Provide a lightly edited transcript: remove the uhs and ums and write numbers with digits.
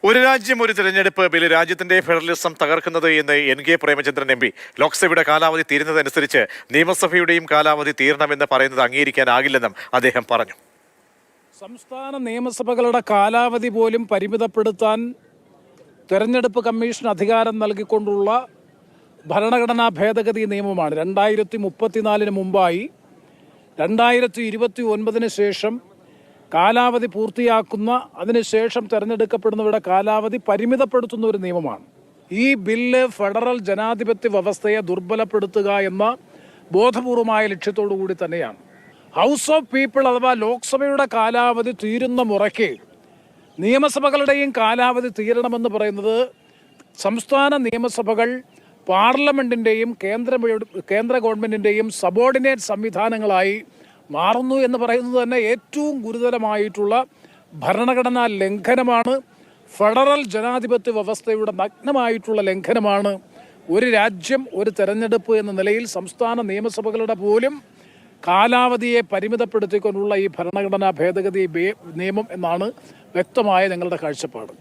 ഒരു രാജ്യം ഒരു തിരഞ്ഞെടുപ്പ് ബില്ല് രാജ്യത്തിന്റെ ഫെഡറലിസം തകർക്കുന്നത് എന്ന് NK പ്രേമചന്ദ്രൻ MP. ലോക്സഭയുടെ കാലാവധി തീരുന്നതനുസരിച്ച് നിയമസഭയുടെയും കാലാവധി തീരണമെന്ന് പറയുന്നത് അംഗീകരിക്കാനാകില്ലെന്നും അദ്ദേഹം പറഞ്ഞു. സംസ്ഥാന നിയമസഭകളുടെ കാലാവധി പോലും പരിമിതപ്പെടുത്താൻ തെരഞ്ഞെടുപ്പ് കമ്മീഷൻ അധികാരം നൽകിക്കൊണ്ടുള്ള ഭരണഘടനാ ഭേദഗതി നിയമമാണ് 2034 മുമ്പായി 2029 ശേഷം കാലാവധി പൂർത്തിയാക്കുന്ന അതിനുശേഷം തെരഞ്ഞെടുക്കപ്പെടുന്നവരുടെ കാലാവധി പരിമിതപ്പെടുത്തുന്ന ഒരു നിയമമാണ്. ഈ ബില്ല് ഫെഡറൽ ജനാധിപത്യ വ്യവസ്ഥയെ ദുർബലപ്പെടുത്തുക എന്ന ബോധപൂർവമായ ലക്ഷ്യത്തോടു കൂടി തന്നെയാണ്. ഹൗസ് ഓഫ് പീപ്പിൾ അഥവാ ലോക്സഭയുടെ കാലാവധി തീരുന്ന മുറയ്ക്ക് നിയമസഭകളുടെയും കാലാവധി തീരണമെന്ന് പറയുന്നത് സംസ്ഥാന നിയമസഭകൾ പാർലമെൻറ്റിൻ്റെയും കേന്ദ്ര ഗവൺമെൻറ്റിൻ്റെയും സബോർഡിനേറ്റ് സംവിധാനങ്ങളായി മാറുന്നു എന്ന് പറയുന്നത് തന്നെ ഏറ്റവും ഗുരുതരമായിട്ടുള്ള ഭരണഘടനാ ലംഘനമാണ്. ഫെഡറൽ ജനാധിപത്യ വ്യവസ്ഥയുടെ നഗ്നമായിട്ടുള്ള ലംഘനമാണ്. ഒരു രാജ്യം ഒരു തെരഞ്ഞെടുപ്പ് എന്ന നിലയിൽ സംസ്ഥാന നിയമസഭകളുടെ പോലും കാലാവധിയെ പരിമിതപ്പെടുത്തിക്കൊണ്ടുള്ള ഈ ഭരണഘടനാ ഭേദഗതി നിയമം എന്നാണ് വ്യക്തമായ ഞങ്ങളുടെ കാഴ്ചപ്പാട്.